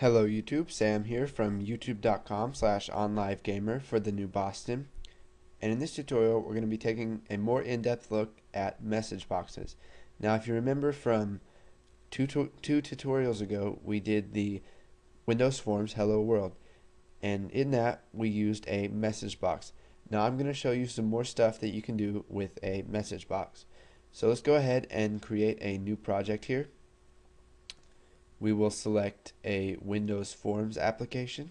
Hello YouTube, Sam here from youtube.com/onlivegamer for the new Boston. And in this tutorial we're going to be taking a more in-depth look at message boxes. Now if you remember from two tutorials ago we did the Windows Forms Hello World, and in that we used a message box. Now I'm going to show you some more stuff that you can do with a message box. So let's go ahead and create a new project here. We will select a Windows Forms application.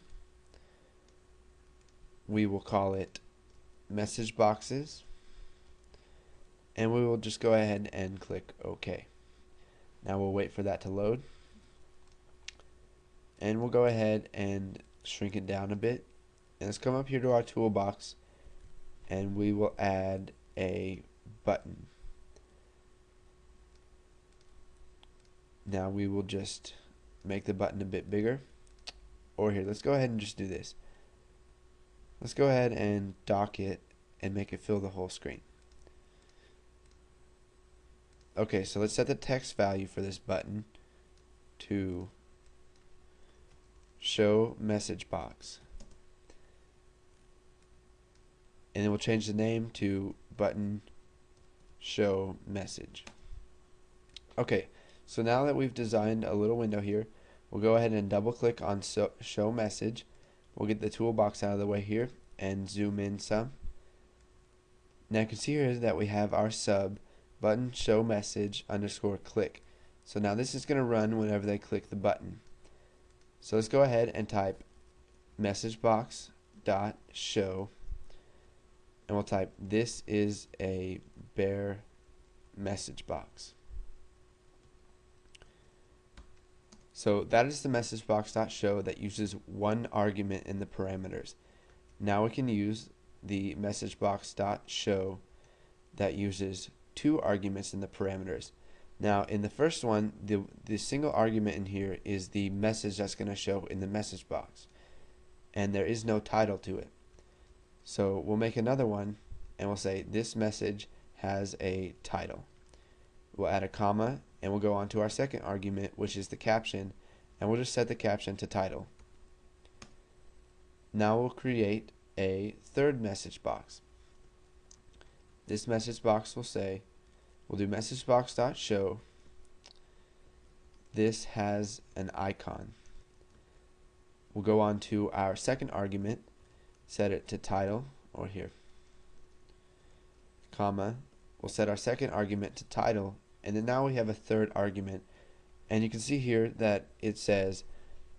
We will call it MessageBoxes, and we will just go ahead and click OK. Now we'll wait for that to load, and we'll go ahead and shrink it down a bit. And let's come up here to our toolbox, and we will add a button. Now we will just make the button a bit bigger. Or here, let's go ahead and just do this. Let's go ahead and dock it and make it fill the whole screen. Okay, so let's set the text value for this button to show message box. And then we'll change the name to button show message. Okay, so now that we've designed a little window here, we'll go ahead and double click on show message. We'll get the toolbox out of the way here and zoom in some. Now you can see here that we have our sub button show message underscore click. So now this is going to run whenever they click the button. So let's go ahead and type messagebox dot show, and we'll type this is a bare message box. So that is the MessageBox.show that uses one argument in the parameters. Now we can use the MessageBox.show that uses two arguments in the parameters. Now in the first one, the single argument in here is the message that's going to show in the message box, and there is no title to it. So we'll make another one and we'll say this message has a title. We'll add a comma, and we'll go on to our second argument, which is the caption, and we'll just set the caption to title. Now we'll create a third message box. This message box will say, we'll do MessageBox.show, this has an icon. We'll go on to our second argument, set it to title, or here, comma, we'll set our second argument to title, and then now we have a third argument, and you can see here that it says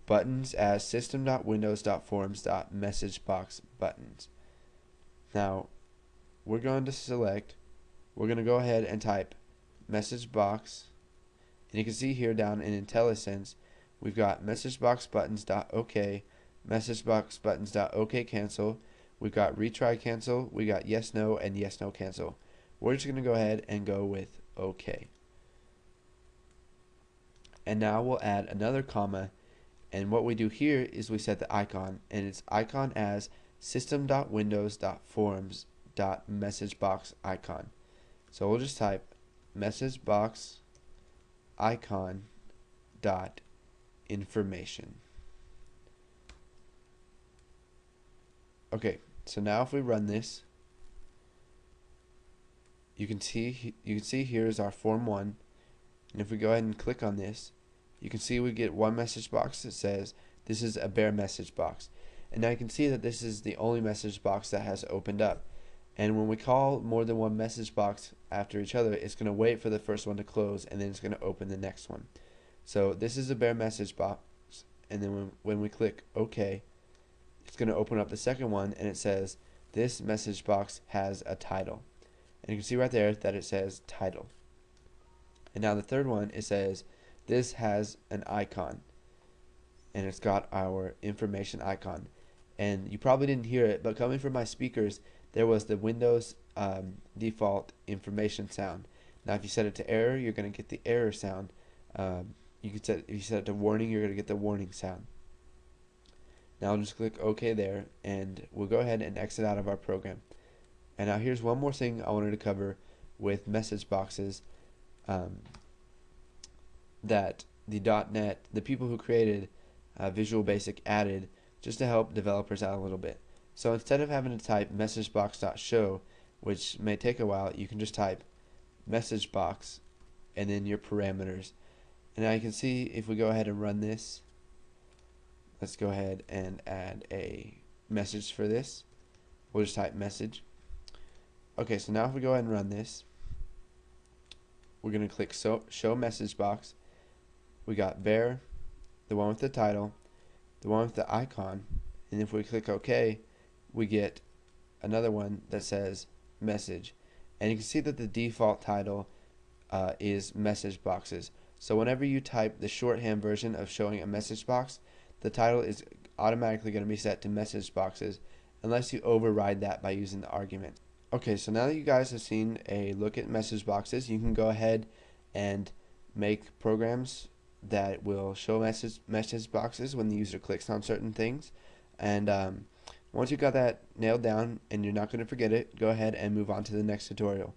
buttons as system.windows.forms.messagebox buttons. Now we're going to go ahead and type message box, and you can see here down in IntelliSense we've got messageboxbuttons.ok, messageboxbuttons.ok cancel, we've got retry cancel, we got yes no, and yes no cancel. We're just going to go ahead and go with OK. And now we'll add another comma, and what we do here is we set the icon, and it's icon as system.windows.forms.messagebox icon. So we'll just type messagebox icon dot information. Okay, so now if we run this, you can see here is our form 1, and if we go ahead and click on this, you can see we get one message box that says this is a bare message box, and now you can see that this is the only message box that has opened up. And when we call more than one message box after each other, it's going to wait for the first one to close, and then it's going to open the next one. So this is a bare message box, and then when we click OK, it's going to open up the second one, and it says this message box has a title. And you can see right there that it says title. And now the third one, it says this has an icon, and it's got our information icon. And you probably didn't hear it, but coming from my speakers there was the Windows default information sound. Now if you set it to error, you're going to get the error sound. If you set it to warning, you're going to get the warning sound. Now I'll just click OK there, and we'll go ahead and exit out of our program. And now here's one more thing I wanted to cover with message boxes, that the .NET, the people who created Visual Basic added just to help developers out a little bit. So instead of having to type messagebox.show, which may take a while, you can just type messagebox and then your parameters. And now you can see if we go ahead and run this, let's go ahead and add a message for this. We'll just type message. Okay, so now if we go ahead and run this, we're going to click show message box. We got bear, the one with the title, the one with the icon, and if we click OK, we get another one that says message. And you can see that the default title is message boxes. So whenever you type the shorthand version of showing a message box, the title is automatically going to be set to message boxes unless you override that by using the argument. Okay, so now that you guys have seen a look at message boxes, you can go ahead and make programs that will show message boxes when the user clicks on certain things. And once you got that nailed down and you're not going to forget it, go ahead and move on to the next tutorial.